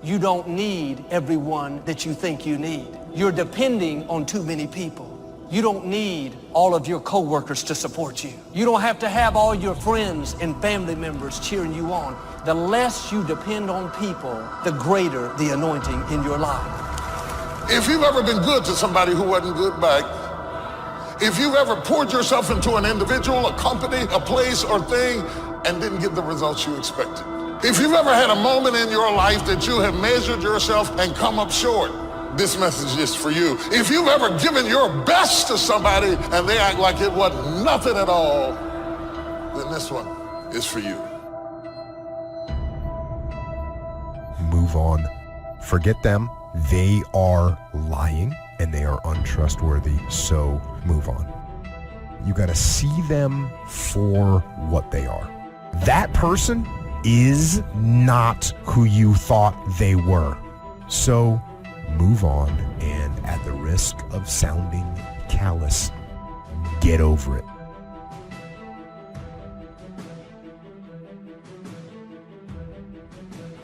You don't need everyone that you think you need. You're depending on too many people. You don't need all of your coworkers to support you. You don't have to have all your friends and family members cheering you on. The less you depend on people, the greater the anointing in your life. If you've ever been good to somebody who wasn't good back, if you've ever poured yourself into an individual, a company, a place or thing, and didn't get the results you expected. If you've ever had a moment in your life that you have measured yourself and come up short, this message is for you. If you've ever given your best to somebody and they act like it wasn't nothing at all, then this one is for you. Move on. Forget them. They are lying and they are untrustworthy, so move on. You got to see them for what they are. That person is not who you thought they were. So move on, and at the risk of sounding callous, get over it.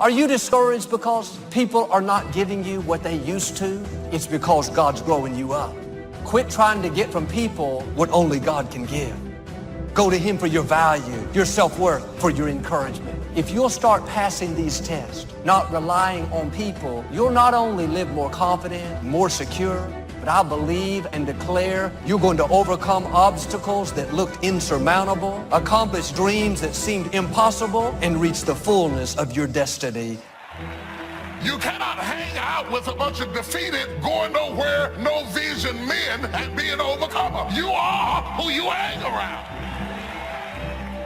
Are you discouraged because people are not giving you what they used to? It's because God's growing you up. Quit trying to get from people what only God can give. Go to Him for your value, your self-worth, for your encouragement. If you'll start passing these tests, not relying on people, you'll not only live more confident, more secure, but I believe and declare you're going to overcome obstacles that looked insurmountable, accomplish dreams that seemed impossible, and reach the fullness of your destiny. You cannot hang out with a bunch of defeated, going nowhere, no vision men and be an overcomer. You are who you hang around.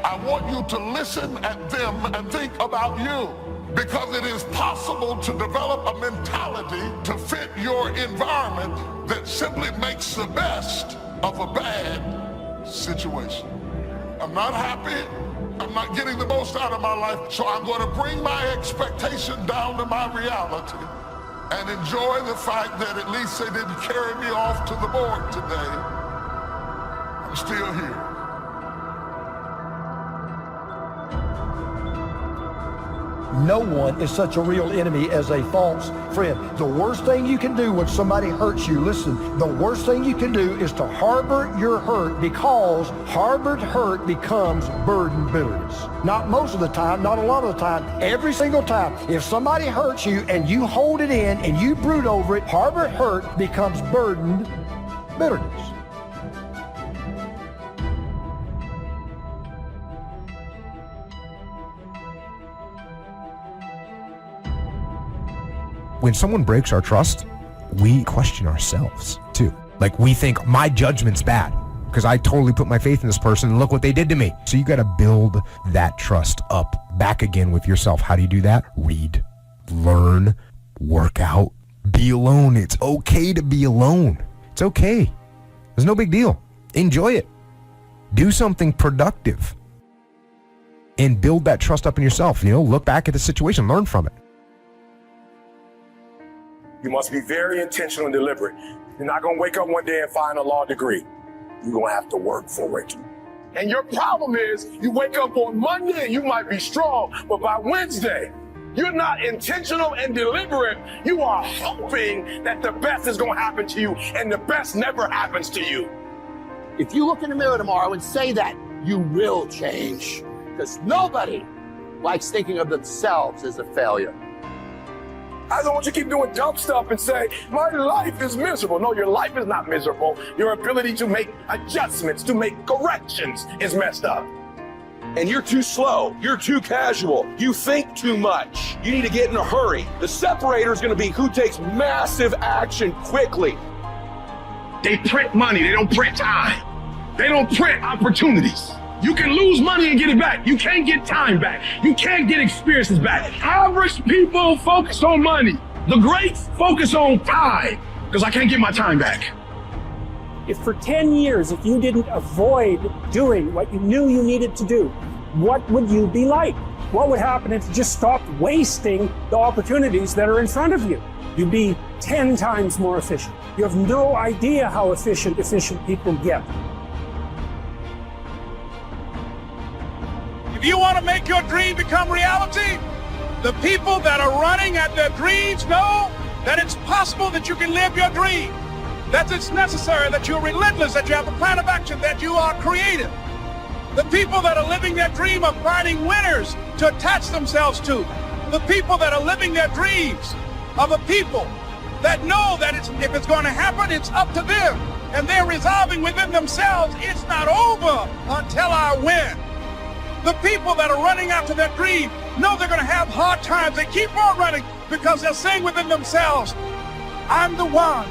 I want you to listen at them and think about you, because it is possible to develop a mentality to fit your environment that simply makes the best of a bad situation. I'm not happy. I'm not getting the most out of my life, so I'm going to bring my expectation down to my reality and enjoy the fact that at least they didn't carry me off to the morgue today. I'm still here. No one is such a real enemy as a false friend. The worst thing you can do when somebody hurts you, listen, the worst thing you can do is to harbor your hurt, because harbored hurt becomes burdened bitterness. Not most of the time, not a lot of the time, every single time. If somebody hurts you and you hold it in and you brood over it, harbored hurt becomes burdened bitterness. When someone breaks our trust, we question ourselves too. Like, we think my judgment's bad because I totally put my faith in this person and look what they did to me. So you got to build that trust up back again with yourself. How do you do that? Read, learn, work out, be alone. It's okay to be alone. It's okay. There's no big deal. Enjoy it. Do something productive and build that trust up in yourself. You know, look back at the situation, learn from it. You must be very intentional and deliberate. You're not going to wake up one day and find a law degree. You're going to have to work for it. And your problem is, you wake up on Monday and you might be strong, but by Wednesday, you're not intentional and deliberate. You are hoping that the best is going to happen to you, and the best never happens to you. If you look in the mirror tomorrow and say that, you will change. Because nobody likes thinking of themselves as a failure. I don't want you to keep doing dumb stuff and say, my life is miserable. No, your life is not miserable. Your ability to make adjustments, to make corrections is messed up. And you're too slow. You're too casual. You think too much. You need to get in a hurry. The separator is going to be who takes massive action quickly. They print money. They don't print time. They don't print opportunities. You can lose money and get it back. You can't get time back. You can't get experiences back. Average people focus on money. The greats focus on time, because I can't get my time back. If for 10 years, if you didn't avoid doing what you knew you needed to do, what would you be like? What would happen if you just stopped wasting the opportunities that are in front of you? You'd be 10 times more efficient. You have no idea how efficient people get. If you want to make your dream become reality, The people that are running at their dreams know that it's possible that you can live your dream, that it's necessary, that you're relentless, that you have a plan of action, that you are creative. The people that are living their dream of finding winners to attach themselves to. The people that are living their dreams of a people that know that if it's going to happen, it's up to them. And they're resolving within themselves, it's not over until I win. The people that are running after their dream know they're going to have hard times. They keep on running because they're saying within themselves, I'm the one.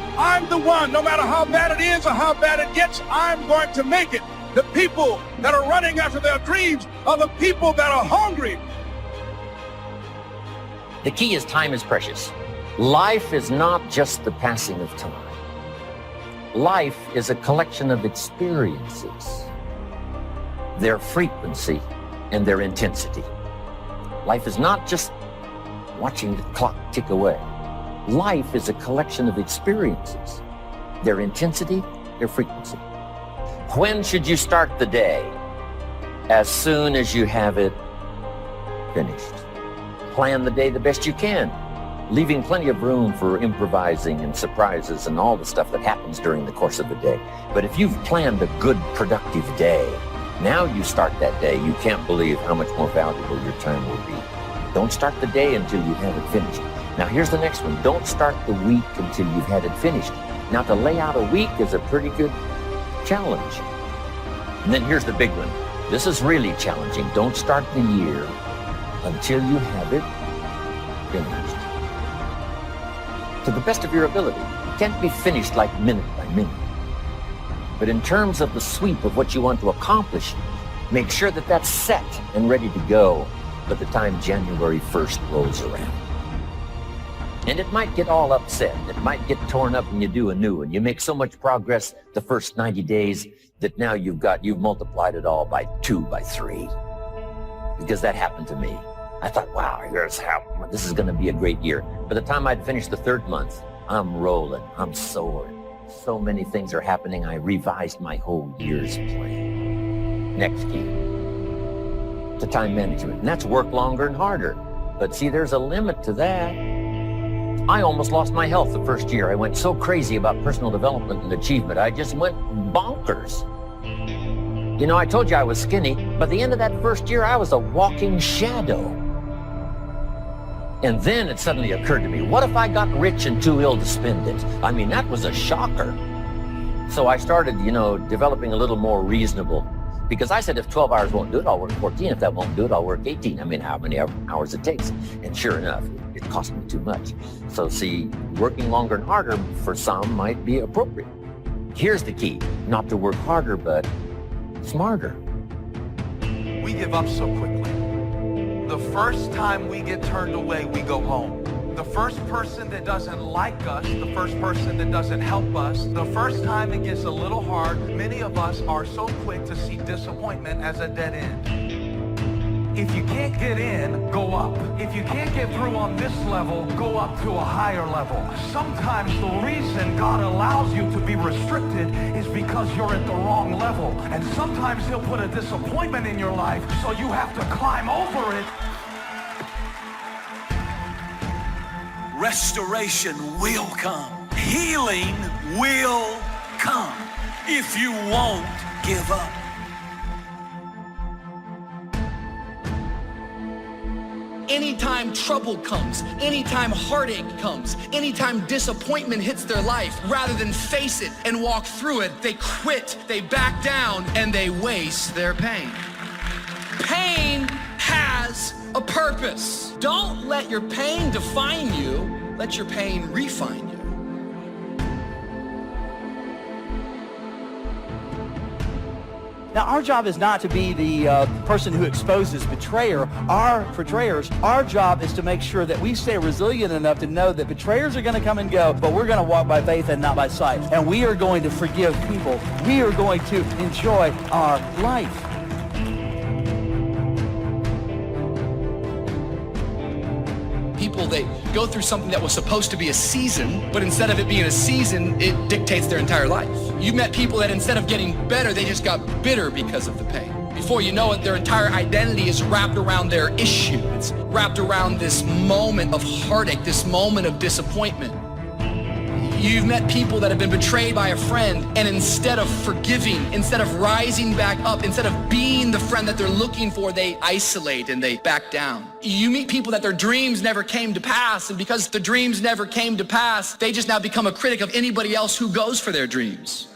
No matter how bad it is or how bad it gets, I'm going to make it. The people that are running after their dreams are the people that are hungry. The key is time is precious. Life is not just the passing of time. Life is a collection of experiences, their frequency and their intensity. Life is not just watching the clock tick away. Life is a collection of experiences, their intensity, their frequency. When should you start the day? As soon as you have it finished. Plan the day the best you can, leaving plenty of room for improvising and surprises and all the stuff that happens during the course of the day. But if you've planned a good, productive day, now you start that day, you can't believe how much more valuable your time will be. Don't start the day until you have it finished. Now here's the next one. Don't start the week until you've had it finished. Now to lay out a week is a pretty good challenge. And then here's the big one. This is really challenging. Don't start the year until you have it finished. To the best of your ability. It can't be finished like minute by minute. But in terms of the sweep of what you want to accomplish, make sure that that's set and ready to go by the time January 1st rolls around. And it might get all upset. It might get torn up and you do a new one. You make so much progress the first 90 days that now you've multiplied it all by 2, by 3. Because that happened to me. I thought, wow, this is going to be a great year. By the time I'd finished the 3rd month, I'm rolling, I'm soaring. So many things are happening, I revised my whole year's plan. Next key to time management. And that's work longer and harder. But see, there's a limit to that. I almost lost my health the first year. I went so crazy about personal development and achievement. I just went bonkers. You know, I told you I was skinny. By the end of that first year, I was a walking shadow. And then it suddenly occurred to me, what if I got rich and too ill to spend it? I mean, that was a shocker. So I started, developing a little more reasonable. Because I said, if 12 hours won't do it, I'll work 14. If that won't do it, I'll work 18. I mean, how many hours it takes. And sure enough, it cost me too much. So see, working longer and harder for some might be appropriate. Here's the key, not to work harder, but smarter. We give up so quickly. The first time we get turned away, we go home. The first person that doesn't like us, the first person that doesn't help us, the first time it gets a little hard, many of us are so quick to see disappointment as a dead end. If you can't get in, go up. If you can't get through on this level, go up to a higher level. Sometimes the reason God allows you to be restricted is because you're at the wrong level. And sometimes he'll put a disappointment in your life, so you have to climb over it. Restoration will come. Healing will come if you won't give up. Anytime trouble comes, anytime heartache comes, anytime disappointment hits their life, rather than face it and walk through it, they quit, they back down, and they waste their pain. Pain has a purpose. Don't let your pain define you. Let your pain refine you. Now, our job is not to be the person who exposes betrayers. Our job is to make sure that we stay resilient enough to know that betrayers are going to come and go, but we're going to walk by faith and not by sight. And we are going to forgive people. We are going to enjoy our life. People, they go through something that was supposed to be a season, but instead of it being a season, it dictates their entire life. You met people that instead of getting better, they just got bitter because of the pain. before you know it, their entire identity is wrapped around their issue. It's wrapped around this moment of heartache, this moment of disappointment. You've met people that have been betrayed by a friend, and instead of forgiving, instead of rising back up, instead of being the friend that they're looking for, they isolate and they back down. You meet people that their dreams never came to pass, and because the dreams never came to pass, they just now become a critic of anybody else who goes for their dreams.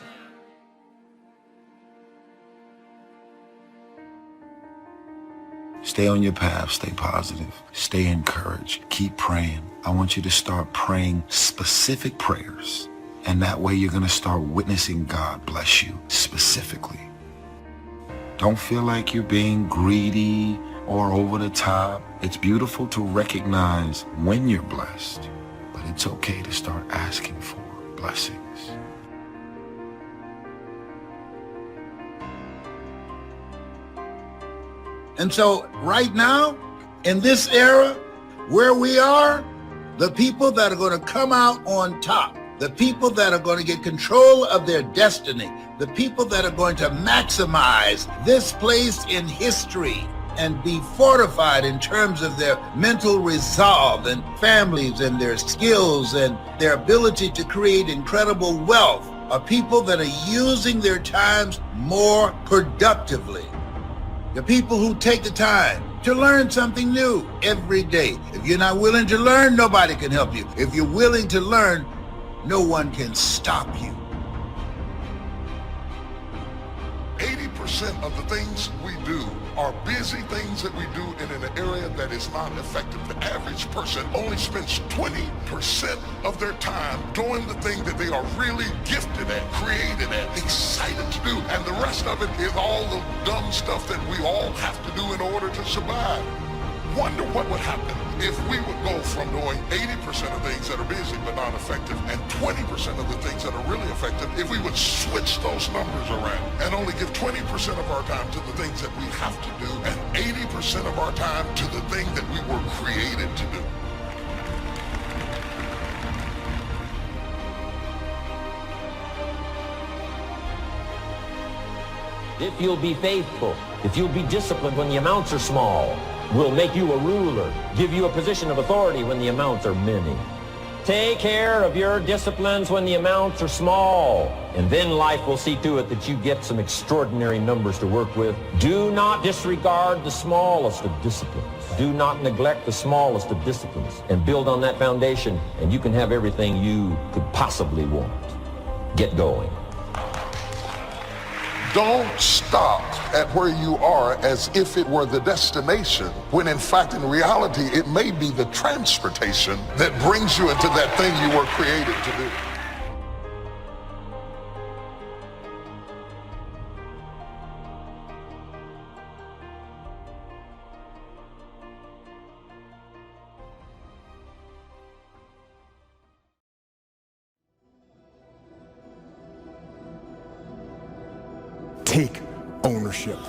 Stay on your path, stay positive, stay encouraged, keep praying. I want you to start praying specific prayers, and that way you're going to start witnessing God bless you specifically. Don't feel like you're being greedy or over the top. It's beautiful to recognize when you're blessed, but it's okay to start asking for blessings. And so right now, in this era where we are, the people that are going to come out on top, the people that are going to get control of their destiny, the people that are going to maximize this place in history and be fortified in terms of their mental resolve and families and their skills and their ability to create incredible wealth, are people that are using their times more productively. The people who take the time to learn something new every day. If you're not willing to learn, nobody can help you. If you're willing to learn, no one can stop you. 80% of the things we do are busy things that we do in an area that is not effective. The average person only spends 20% of their time doing the thing that they are really gifted at, created at, excited to do, and the rest of it is all the dumb stuff that we all have to do in order to survive. Wonder what would happen if we would go from doing 80% of things that are busy but not effective and 20% of the things that are really effective if we would switch those numbers around and only give 20% of our time to the things that we have to do and 80% of our time to the thing that we were created to do. If you'll be faithful, if you'll be disciplined when the amounts are small, we'll make you a ruler, give you a position of authority when the amounts are many. Take care of your disciplines when the amounts are small, and then life will see to it that you get some extraordinary numbers to work with. Do not disregard the smallest of disciplines. Do not neglect the smallest of disciplines, and build on that foundation, and you can have everything you could possibly want. Get going. Don't stop at where you are as if it were the destination, when in fact, in reality, it may be the transportation that brings you into that thing you were created to do. Take ownership.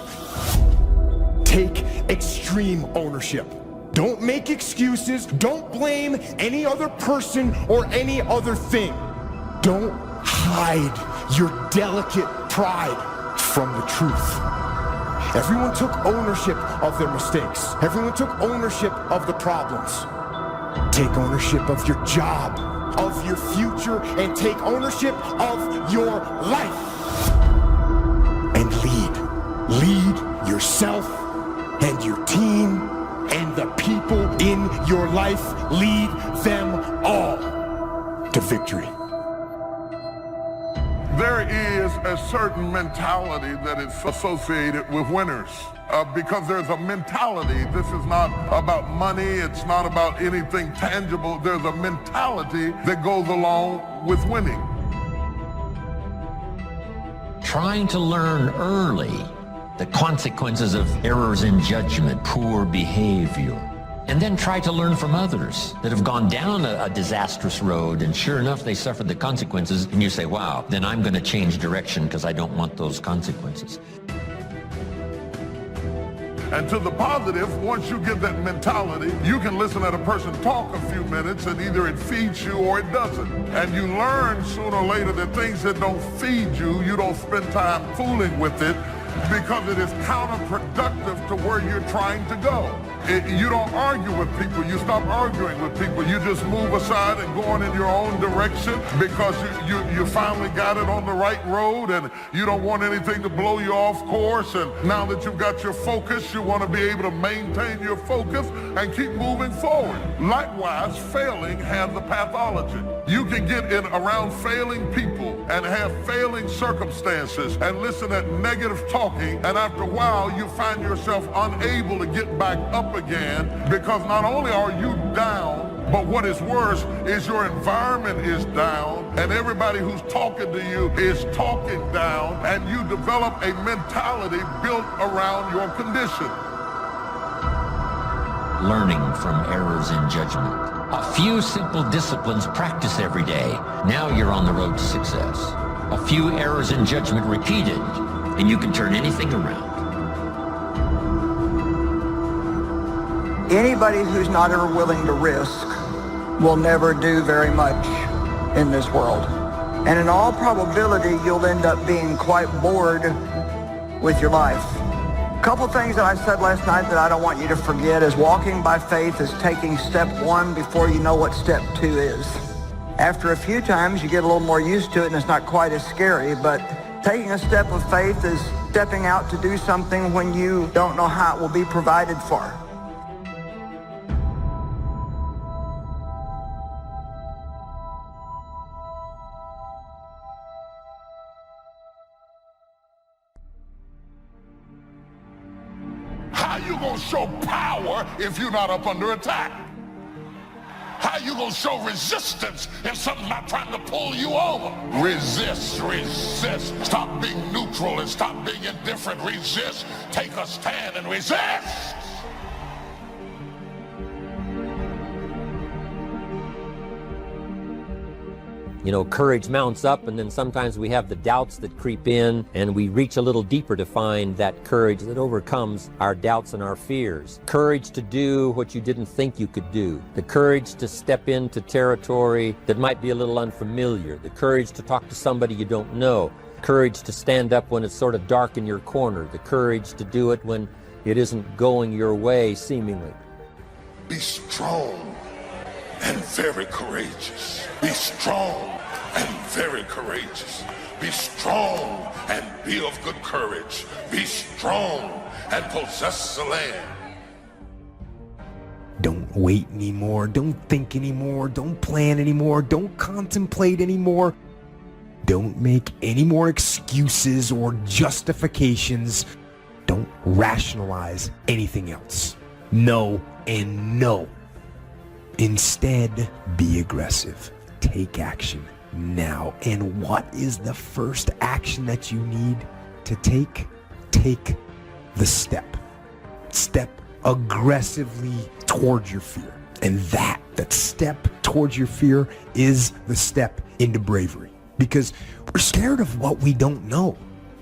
Take extreme ownership. Don't make excuses. Don't blame any other person or any other thing. Don't hide your delicate pride from the truth. Everyone took ownership of their mistakes. Everyone took ownership of the problems. Take ownership of your job, of your future, and take ownership of your life. And lead yourself and your team and the people in your life. Lead them all to victory. There is a certain mentality that is associated with winners. Because there's a mentality. This is not about money. It's not about anything tangible. There's a mentality that goes along with winning. Trying to learn early the consequences of errors in judgment, poor behavior, and then try to learn from others that have gone down a disastrous road, and sure enough, they suffered the consequences, and you say, wow, then I'm going to change direction because I don't want those consequences. And to the positive, once you get that mentality, you can listen at a person talk a few minutes and either it feeds you or it doesn't. And you learn sooner or later that things that don't feed you, you don't spend time fooling with it. because it is counterproductive to where you're trying to go. You don't argue with people. You stop arguing with people. You just move aside and go on in your own direction because you finally got it on the right road and you don't want anything to blow you off course. And now that you've got your focus, you want to be able to maintain your focus and keep moving forward. Likewise, failing has the pathology. You can get in around failing people and have failing circumstances and listen at negative talking, and after a while you find yourself unable to get back up again because not only are you down, but what is worse is your environment is down and everybody who's talking to you is talking down, and you develop a mentality built around your condition. Learning from errors in judgment. A few simple disciplines practiced every day. Now you're on the road to success. A few errors in judgment repeated, and you can turn anything around. Anybody who's not ever willing to risk will never do very much in this world. And in all probability, you'll end up being quite bored with your life. A couple things that I said last night that I don't want you to forget is walking by faith is taking step one before you know what step two is. After a few times, you get a little more used to it and it's not quite as scary, but taking a step of faith is stepping out to do something when you don't know how it will be provided for. How you gonna show power if you're not up under attack? How you gonna show resistance if something's not trying to pull you over? Resist, resist. Stop being neutral and stop being indifferent. Resist. Take a stand and resist. You know, courage mounts up, and then sometimes we have the doubts that creep in, and we reach a little deeper to find that courage that overcomes our doubts and our fears. Courage to do what you didn't think you could do. The courage to step into territory that might be a little unfamiliar. The courage to talk to somebody you don't know. Courage to stand up when it's sort of dark in your corner. The courage to do it when it isn't going your way, seemingly. Be strong and very courageous. Be strong and very courageous. Be strong and be of good courage. Be strong and possess the land. Don't wait anymore. Don't think anymore. Don't plan anymore. Don't contemplate anymore. Don't make any more excuses or justifications. Don't rationalize anything else. No and no. Instead, be aggressive. Take action now. And what is the first action that you need to take? Take the step. Step aggressively towards your fear. And that step towards your fear is the step into bravery. Because we're scared of what we don't know.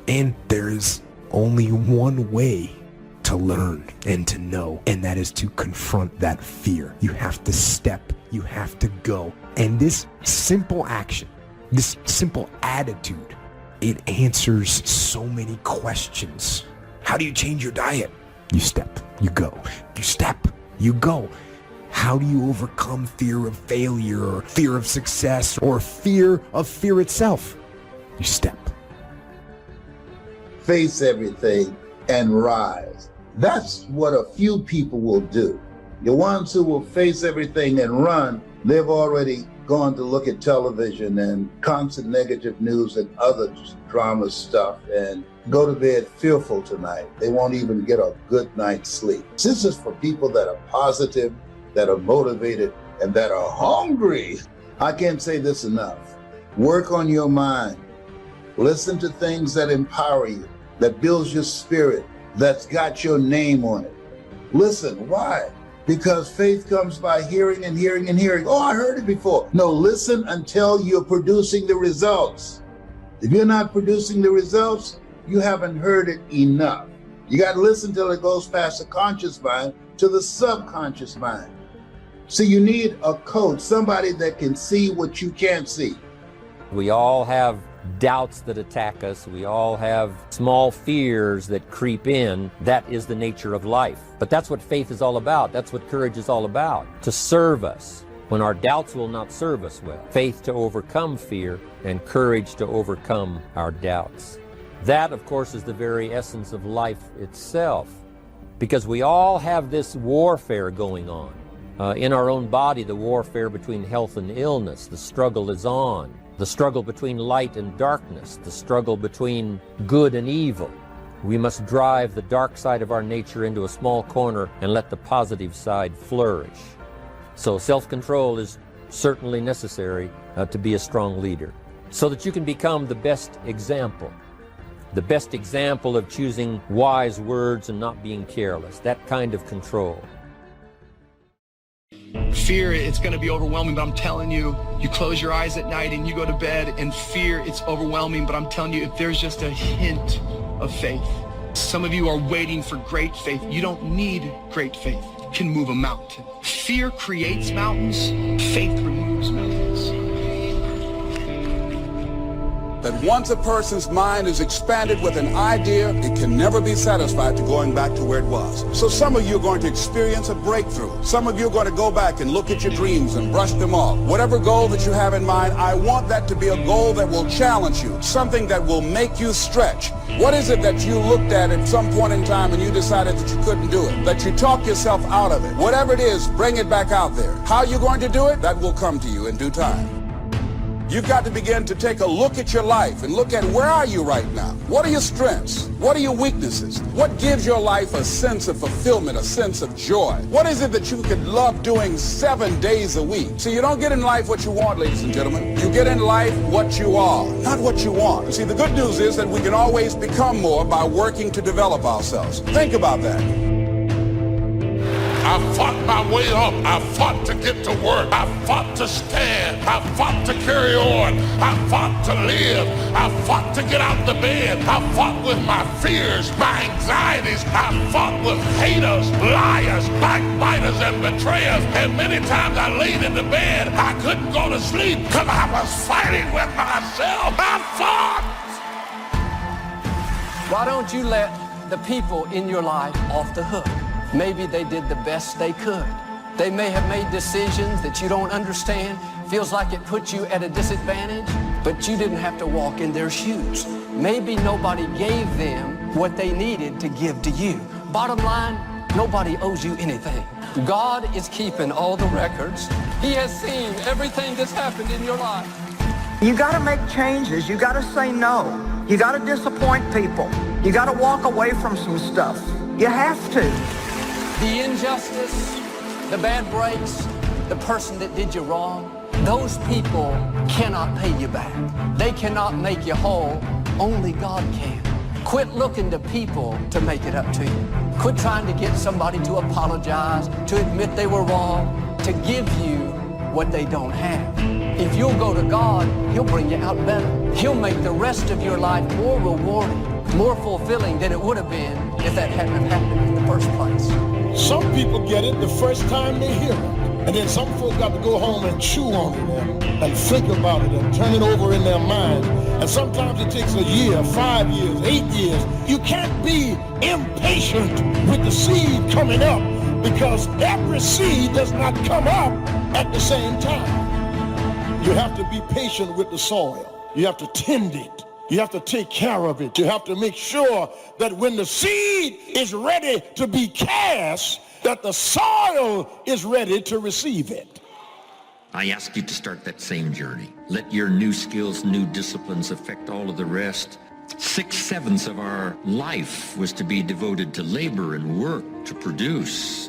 And there is only one way to learn and to know, and that is to confront that fear. You have to step, you have to go. And this simple action, this simple attitude, it answers so many questions. How do you change your diet? You step, you go. You step, you go. How do you overcome fear of failure or fear of success or fear of fear itself? You step. Face everything and rise. That's what a few people will do. The ones who will face everything and run, they've already gone to look at television and constant negative news and other drama stuff and go to bed fearful tonight. They won't even get a good night's sleep. This is for people that are positive, that are motivated, and that are hungry. I can't say this enough. Work on your mind. Listen to things that empower you, that builds your spirit, that's got your name on it. Listen, why? Because faith comes by hearing and hearing and hearing. Oh, I heard it before. No, listen until you're producing the results. If you're not producing the results, you haven't heard it enough. You got to listen till it goes past the conscious mind to the subconscious mind. So you need a coach, somebody that can see what you can't see. We all have doubts that attack us. We all have small fears that creep in. That is the nature of life. But that's what faith is all about. That's what courage is all about, to serve us when our doubts will not serve us well. Faith to overcome fear and courage to overcome our doubts. That, of course, is the very essence of life itself, because we all have this warfare going on. In our own body, the warfare between health and illness, the struggle is on. The struggle between light and darkness, the struggle between good and evil. We must drive the dark side of our nature into a small corner and let the positive side flourish. So self-control is certainly necessary to be a strong leader, so that you can become the best example of choosing wise words and not being careless, that kind of control. Fear, it's going to be overwhelming, but I'm telling you, you close your eyes at night and you go to bed, and fear, it's overwhelming, but I'm telling you, if there's just a hint of faith. Some of you are waiting for great faith. You don't need great faith. You can move a mountain. Fear creates mountains. Faith removes mountains. That once a person's mind is expanded with an idea, it can never be satisfied to going back to where it was. So some of you are going to experience a breakthrough. Some of you are going to go back and look at your dreams and brush them off. Whatever goal that you have in mind, I want that to be a goal that will challenge you, something that will make you stretch. What is it that you looked at some point in time and you decided that you couldn't do it, that you talked yourself out of it? Whatever it is, bring it back out there. How you're going to do it, that will come to you in due time. You've got to begin to take a look at your life and look at where are you right now? What are your strengths? What are your weaknesses? What gives your life a sense of fulfillment, a sense of joy? What is it that you could love doing 7 days a week? See, you don't get in life what you want, ladies and gentlemen. You get in life what you are, not what you want. You see, the good news is that we can always become more by working to develop ourselves. Think about that. I fought my way up. I fought to get to work. I fought to stand. I fought to carry on. I fought to live. I fought to get out the bed. I fought with my fears, my anxieties. I fought with haters, liars, backbiters, and betrayers. And many times I laid in the bed. I couldn't go to sleep because I was fighting with myself. I fought. Why don't you let the people in your life off the hook? Maybe they did the best they could. They may have made decisions that you don't understand. Feels like it put you at a disadvantage, but you didn't have to walk in their shoes. Maybe nobody gave them what they needed to give to you. Bottom line, nobody owes you anything. God is keeping all the records. He has seen everything that's happened in your life. You got to make changes. You got to say no. You got to disappoint people. You got to walk away from some stuff. You have to. The injustice, the bad breaks, the person that did you wrong, those people cannot pay you back. They cannot make you whole. Only God can. Quit looking to people to make it up to you. Quit trying to get somebody to apologize, to admit they were wrong, to give you what they don't have. If you'll go to God, He'll bring you out better. He'll make the rest of your life more rewarding, more fulfilling than it would have been if that hadn't happened in the first place. Some people get it the first time they hear it. And then some folks got to go home and chew on it and think about it and turn it over in their mind. And sometimes it takes a year, 5 years, 8 years. You can't be impatient with the seed coming up because every seed does not come up at the same time. You have to be patient with the soil. You have to tend it. You have to take care of it. You have to make sure that when the seed is ready to be cast, that the soil is ready to receive it. I ask you to start that same journey. Let your new skills, new disciplines affect all of the rest. 6/7 of our life was to be devoted to labor and work, to produce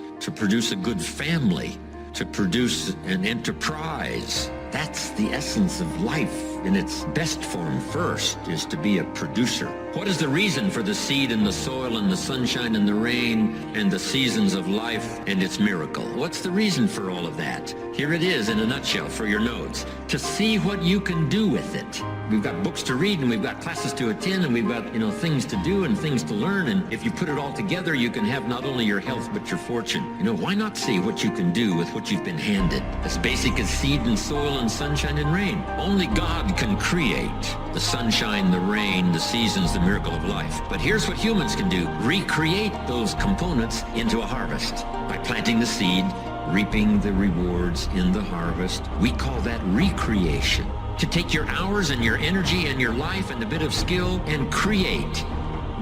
a good family, to produce an enterprise. That's the essence of life in its best form first, is to be a producer. What is the reason for the seed and the soil and the sunshine and the rain and the seasons of life and its miracle? What's the reason for all of that? Here it is in a nutshell for your notes. To see what you can do with it. We've got books to read and we've got classes to attend and we've got, things to do and things to learn. And if you put it all together, you can have not only your health, but your fortune. Why not see what you can do with what you've been handed? As basic as seed and soil and sunshine and rain. Only God can create the sunshine, the rain, the seasons, the miracle of life. But here's what humans can do. Recreate those components into a harvest by planting the seed, reaping the rewards in the harvest. We call that recreation. To take your hours and your energy and your life and a bit of skill and create,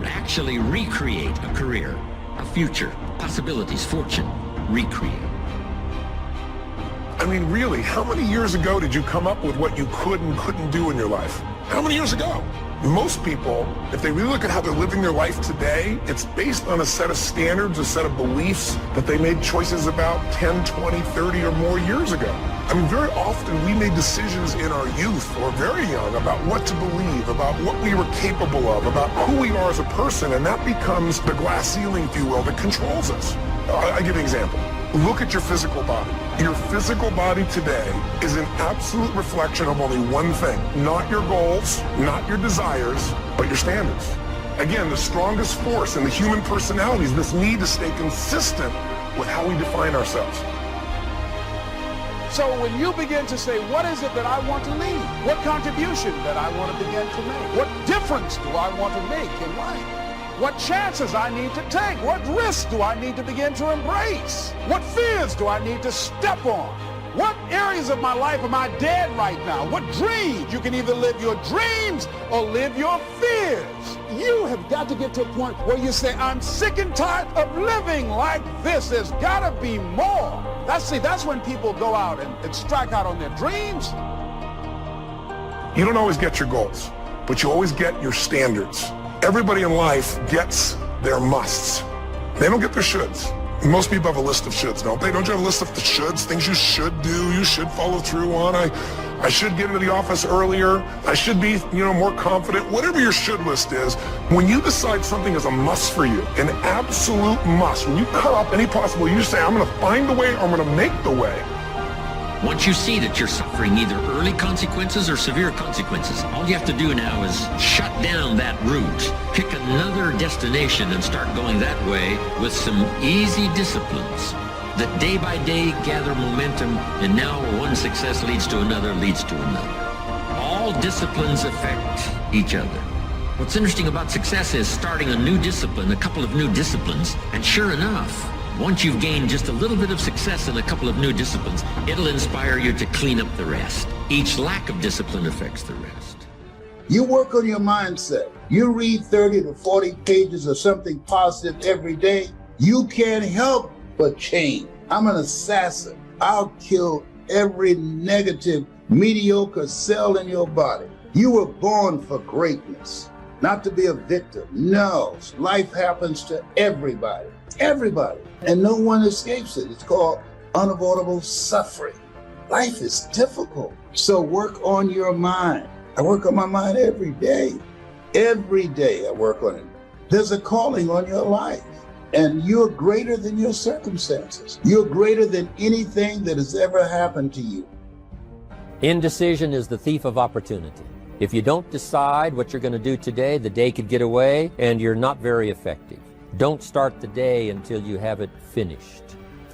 actually recreate a career, a future, possibilities, fortune, recreate. I mean, really, how many years ago did you come up with what you could and couldn't do in your life? How many years ago? Most people, if they really look at how they're living their life today, it's based on a set of standards, a set of beliefs that they made choices about 10, 20, 30 or more years ago. I mean, very often we made decisions in our youth or very young about what to believe, about what we were capable of, about who we are as a person, and that becomes the glass ceiling, if you will, that controls us. I'll give you an example. Look at your physical body. Your physical body today is an absolute reflection of only one thing. Not your goals, not your desires, but your standards. Again, the strongest force in the human personality is this need to stay consistent with how we define ourselves. So when you begin to say, what is it that I want to leave? What contribution that I want to begin to make? What difference do I want to make in life? What chances I need to take? What risks do I need to begin to embrace? What fears do I need to step on? What areas of my life am I dead right now? What dreams? You can either live your dreams or live your fears. You have got to get to a point where you say, I'm sick and tired of living like this. There's got to be more. That's when people go out and strike out on their dreams. You don't always get your goals, but you always get your standards. Everybody in life gets their musts. They don't get their shoulds. Most people have a list of shoulds, don't they? Don't you have a list of the shoulds, things you should do, you should follow through on? I should get into the office earlier. I should be, more confident. Whatever your should list is, when you decide something is a must for you, an absolute must, when you cut off any possible, you say, I'm going to find the way or I'm going to make the way. Once you see that you're suffering either early consequences or severe consequences, all you have to do now is shut down that route, pick another destination and start going that way with some easy disciplines that day by day gather momentum, and now one success leads to another, leads to another. All disciplines affect each other. What's interesting about success is starting a new discipline, a couple of new disciplines, and sure enough, once you've gained just a little bit of success in a couple of new disciplines, it'll inspire you to clean up the rest. Each lack of discipline affects the rest. You work on your mindset. You read 30 to 40 pages of something positive every day. You can't help but change. I'm an assassin. I'll kill every negative, mediocre cell in your body. You were born for greatness, not to be a victim. No, life happens to everybody. Everybody. And no one escapes it. It's called unavoidable suffering. Life is difficult. So work on your mind. I work on my mind every day. Every day I work on it. There's a calling on your life. And you're greater than your circumstances. You're greater than anything that has ever happened to you. Indecision is the thief of opportunity. If you don't decide what you're going to do today, the day could get away and you're not very effective. Don't start the day until you have it finished.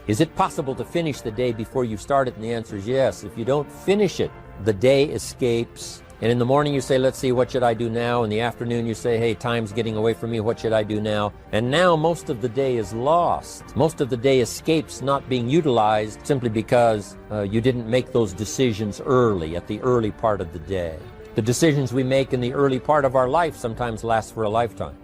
Is it possible to finish the day before you start it? And the answer is yes. If you don't finish it, the day escapes. And in the morning you say, let's see, what should I do now? In the afternoon you say, hey, time's getting away from me, what should I do now? And now most of the day is lost. Most of the day escapes not being utilized simply because you didn't make those decisions early, at the early part of the day. The decisions we make in the early part of our life sometimes last for a lifetime.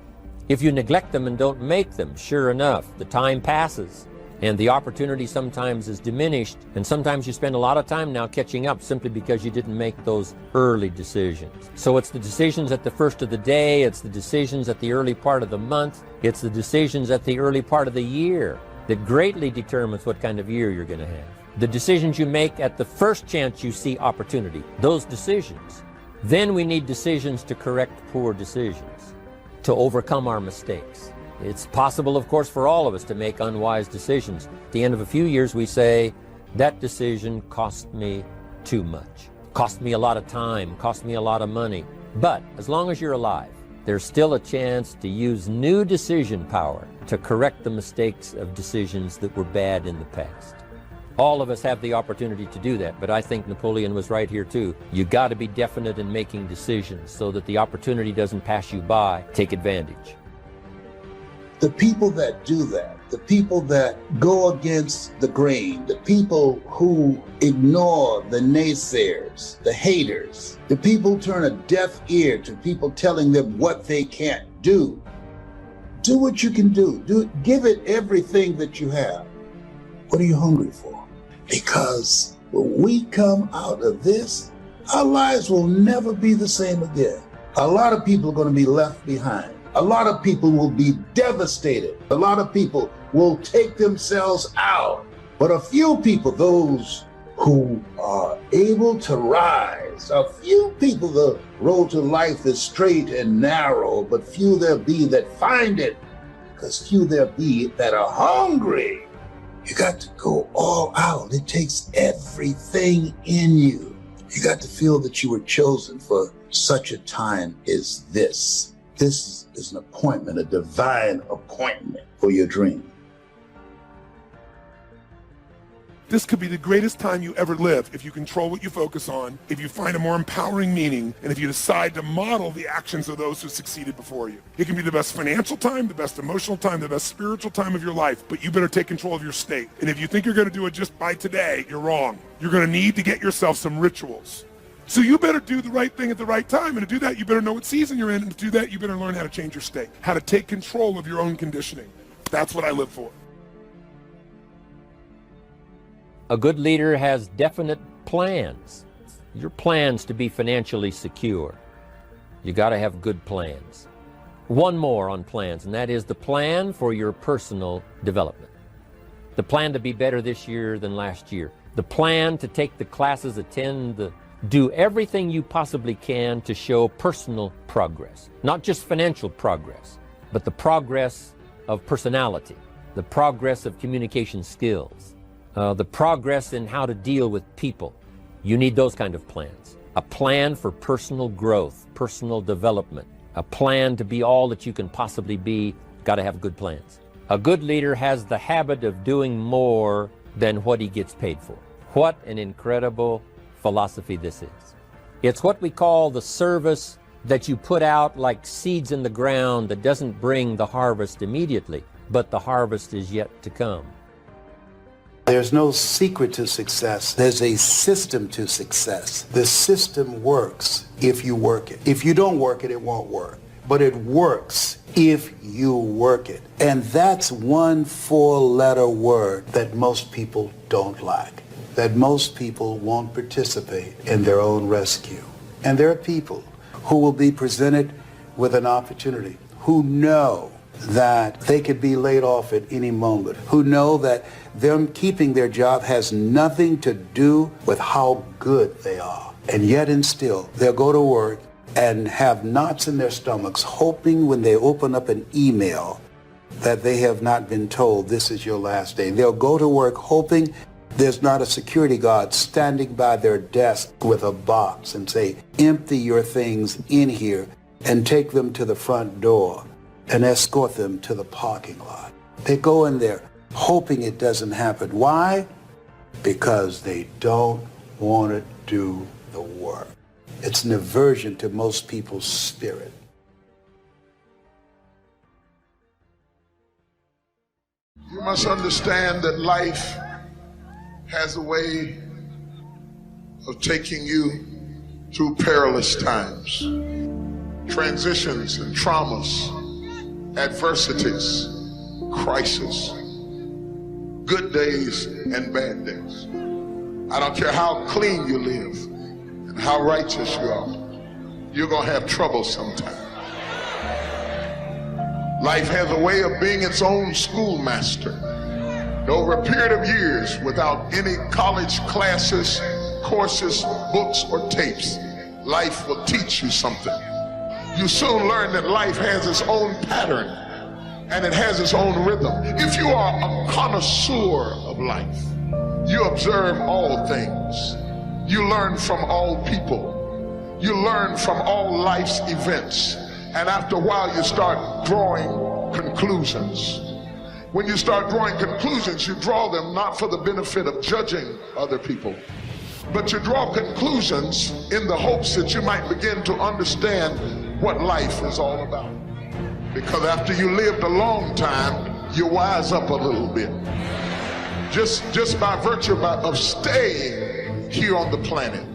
If you neglect them and don't make them, sure enough, the time passes and the opportunity sometimes is diminished, and sometimes you spend a lot of time now catching up simply because you didn't make those early decisions. So it's the decisions at the first of the day, it's the decisions at the early part of the month, it's the decisions at the early part of the year that greatly determines what kind of year you're going to have. The decisions you make at the first chance you see opportunity, those decisions. Then we need decisions to correct poor decisions, to overcome our mistakes. It's possible, of course, for all of us to make unwise decisions. At the end of a few years, we say, that decision cost me too much. Cost me a lot of time, cost me a lot of money. But as long as you're alive, there's still a chance to use new decision power to correct the mistakes of decisions that were bad in the past. All of us have the opportunity to do that, but I think Napoleon was right here too. You got to be definite in making decisions so that the opportunity doesn't pass you by. Take advantage. The people that do that, the people that go against the grain, the people who ignore the naysayers, the haters, the people who turn a deaf ear to people telling them what they can't do. Do what you can do. Give it everything that you have. What are you hungry for? Because when we come out of this, our lives will never be the same again. A lot of people are going to be left behind. A lot of people will be devastated. A lot of people will take themselves out. But a few people, those who are able to rise, a few people, the road to life is straight and narrow, but few there be that find it, because few there be that are hungry. You got to go all out. It takes everything in you. You got to feel that you were chosen for such a time as this. This is an appointment, a divine appointment for your dream. This could be the greatest time you ever live if you control what you focus on, if you find a more empowering meaning, and if you decide to model the actions of those who succeeded before you. It can be the best financial time, the best emotional time, the best spiritual time of your life, but you better take control of your state. And if you think you're going to do it just by today, you're wrong. You're going to need to get yourself some rituals. So you better do the right thing at the right time, and to do that, you better know what season you're in, and to do that, you better learn how to change your state, how to take control of your own conditioning. That's what I live for. A good leader has definite plans. Your plans to be financially secure. You got to have good plans. One more on plans, and that is the plan for your personal development. The plan to be better this year than last year. The plan to take the classes, do everything you possibly can to show personal progress. Not just financial progress, but the progress of personality, the progress of communication skills, the progress in how to deal with people. You need those kind of plans. A plan for personal growth, personal development, a plan to be all that you can possibly be. Got to have good plans. A good leader has the habit of doing more than what he gets paid for. What an incredible philosophy this is. It's what we call the service that you put out like seeds in the ground that doesn't bring the harvest immediately, but the harvest is yet to come. There's no secret to success. There's a system to success. The system works if you work it. If you don't work it, it won't work. But it works if you work it. And that's one four-letter word that most people don't like, that most people won't participate in their own rescue. And there are people who will be presented with an opportunity, who know that they could be laid off at any moment, who know that them keeping their job has nothing to do with how good they are. And yet and still, they'll go to work and have knots in their stomachs, hoping when they open up an email that they have not been told this is your last day. They'll go to work hoping there's not a security guard standing by their desk with a box and say, empty your things in here and take them to the front door and escort them to the parking lot. They go in there hoping it doesn't happen. Why? Because they don't want to do the work. It's an aversion to most people's spirit. You must understand that life has a way of taking you through perilous times, transitions and traumas, adversities, crises, good days and bad days. I don't care how clean you live and how righteous you are, you're going to have trouble sometime. Life has a way of being its own schoolmaster. Over a period of years, without any college classes, courses, books, or tapes, life will teach you something. You soon learn that life has its own pattern and it has its own rhythm. If you are a connoisseur of life, you observe all things. You learn from all people. You learn from all life's events. And after a while, you start drawing conclusions. When you start drawing conclusions, you draw them not for the benefit of judging other people, but you draw conclusions in the hopes that you might begin to understand what life is all about. Because after you lived a long time, you wise up a little bit. Just by virtue of staying here on the planet,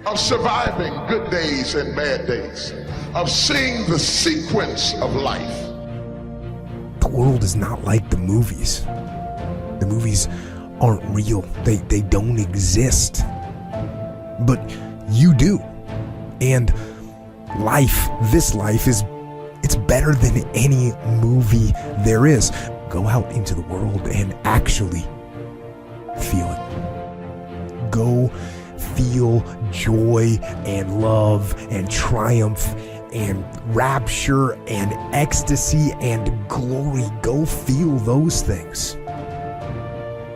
of surviving good days and bad days, of seeing the sequence of life. The world is not like the movies. The movies aren't real. They don't exist. But you do. And this life it's better than any movie there is. Go out into the world and actually feel it. Go feel joy and love and triumph and rapture and ecstasy and glory. Go feel those things.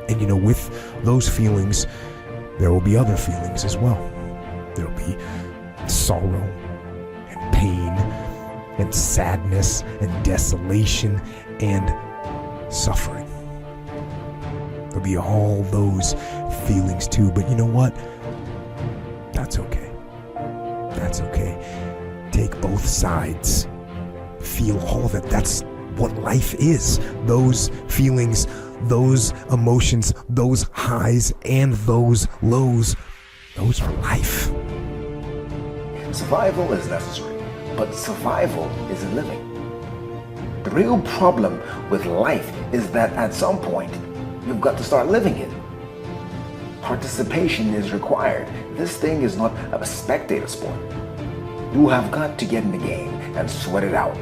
And with those feelings, there will be other feelings as well. There will be sorrow and pain and sadness and desolation and suffering. There'll be all those feelings too, but you know what? That's okay. That's okay. Take both sides. Feel all of it. That's what life is. Those feelings, those emotions, those highs and those lows, those are life. Survival is necessary, but survival isn't living. The real problem with life is that at some point, you've got to start living it. Participation is required. This thing is not a spectator sport. You have got to get in the game and sweat it out.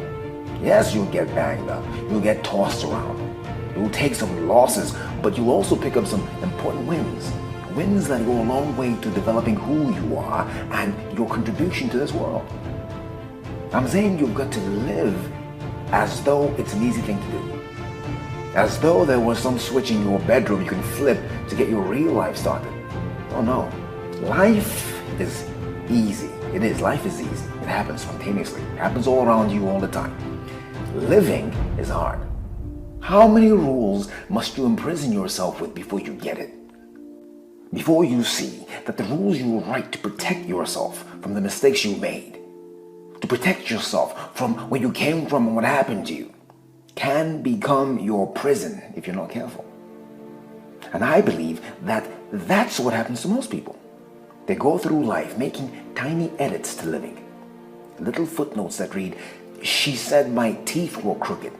Yes, you'll get banged up. You'll get tossed around. You'll take some losses, but you'll also pick up some important wins. Wins that go a long way to developing who you are and your contribution to this world. I'm saying you've got to live as though it's an easy thing to do. As though there was some switch in your bedroom you can flip to get your real life started. Oh no. Life is easy. It is. Life is easy. It happens spontaneously. It happens all around you all the time. Living is hard. How many rules must you imprison yourself with before you get it? Before you see that the rules you write to protect yourself from the mistakes you made, to protect yourself from where you came from and what happened to you, can become your prison if you're not careful. And I believe that that's what happens to most people. They go through life making tiny edits to living. Little footnotes that read, "She said my teeth were crooked,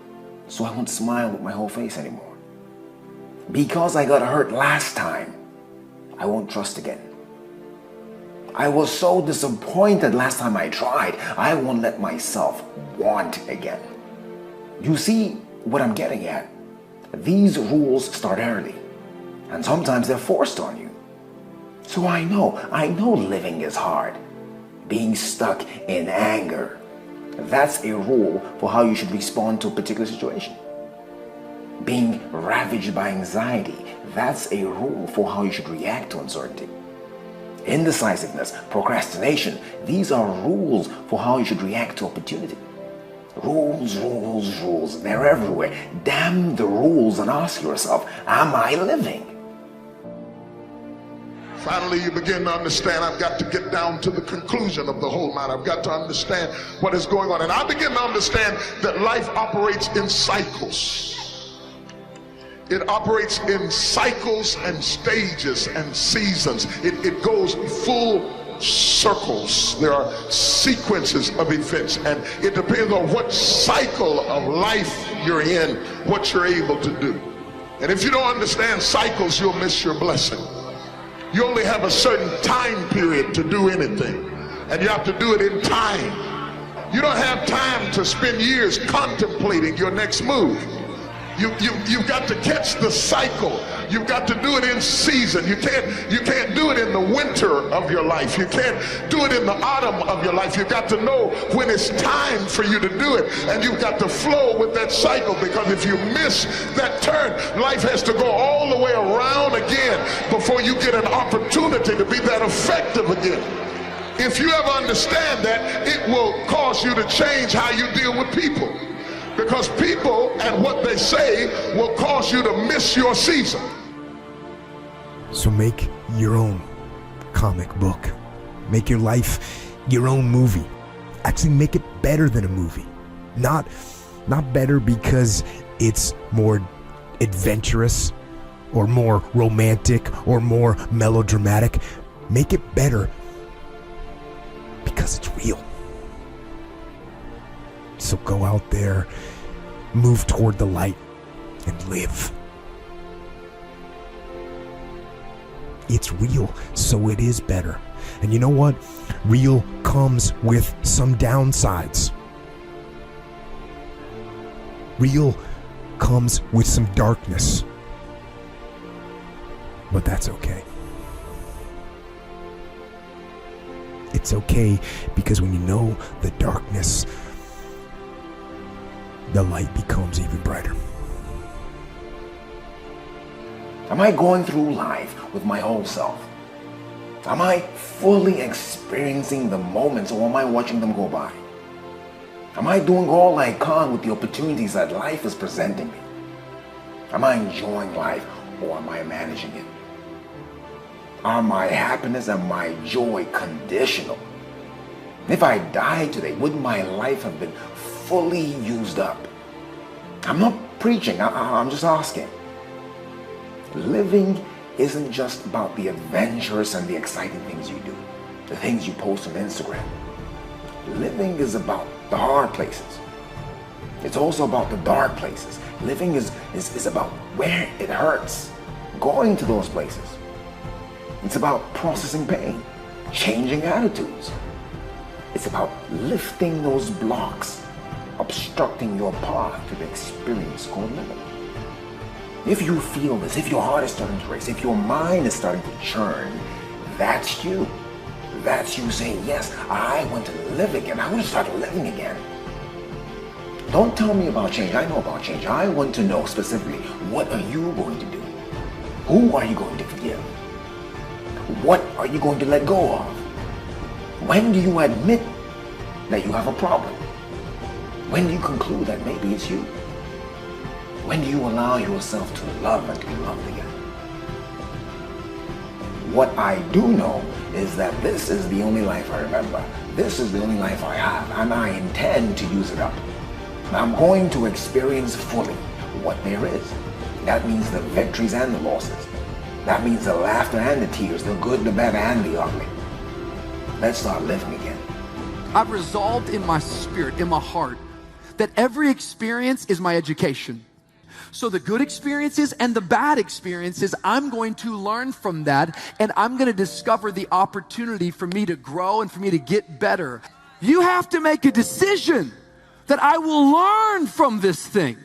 so I won't smile with my whole face anymore. Because I got hurt last time, I won't trust again. I was so disappointed last time I tried, I won't let myself want again." You see what I'm getting at? These rules start early, and sometimes they're forced on you. So I know living is hard. Being stuck in anger, that's a rule for how you should respond to a particular situation. Being ravaged by anxiety, that's a rule for how you should react to uncertainty. Indecisiveness, procrastination, these are rules for how you should react to opportunity. Rules, rules, rules, they're everywhere. Damn the rules and ask yourself, am I living? Finally, you begin to understand, I've got to get down to the conclusion of the whole matter. I've got to understand what is going on. And I begin to understand that life operates in cycles. It operates in cycles and stages and seasons. It goes full circles. There are sequences of events, and it depends on what cycle of life you're in, what you're able to do. And if you don't understand cycles, you'll miss your blessing. You only have a certain time period to do anything, and you have to do it in time. You don't have time to spend years contemplating your next move. You've got to catch the cycle. You've got to do it in season. You can't do it in the winter of your life. You can't do it in the autumn of your life. You've got to know when it's time for you to do it, and you've got to flow with that cycle, because if you miss that turn, life has to go all the way around again before you get an opportunity to be that effective again. If you ever understand that, it will cause you to change how you deal with people. Because people and what they say will cause you to miss your season. So make your own comic book. Make your life your own movie. Actually make it better than a movie. Not better because it's more adventurous or more romantic or more melodramatic. Make it better because it's real. So go out there, move toward the light, and live. It's real, so it is better. And you know what? Real comes with some downsides. Real comes with some darkness. But that's okay. It's okay because when you know the darkness, the light becomes even brighter. Am I going through life with my whole self? Am I fully experiencing the moments, or am I watching them go by? Am I doing all I can with the opportunities that life is presenting me? Am I enjoying life, or am I managing it? Are my happiness and my joy conditional? If I died today, would my life have been fully used up? I'm not preaching, I'm just asking. Living isn't just about the adventurous and the exciting things you do, the things you post on Instagram. Living is about the hard places. It's also about the dark places. Living is about where it hurts, going to those places. It's about processing pain, changing attitudes. It's about lifting those blocks, obstructing your path to the experience called living. If you feel this, if your heart is starting to race, if your mind is starting to churn, that's you. That's you saying, yes, I want to live again. I want to start living again. Don't tell me about change. I know about change. I want to know specifically, what are you going to do? Who are you going to forgive? What are you going to let go of? When do you admit that you have a problem? When do you conclude that maybe it's you? When do you allow yourself to love and to be loved again? What I do know is that this is the only life I remember. This is the only life I have, and I intend to use it up. I'm going to experience fully what there is. That means the victories and the losses. That means the laughter and the tears, the good, the bad, and the ugly. Let's start living again. I've resolved in my spirit, in my heart, that every experience is my education. So the good experiences and the bad experiences, I'm going to learn from that, and I'm going to discover the opportunity for me to grow and for me to get better. You have to make a decision that I will learn from this thing.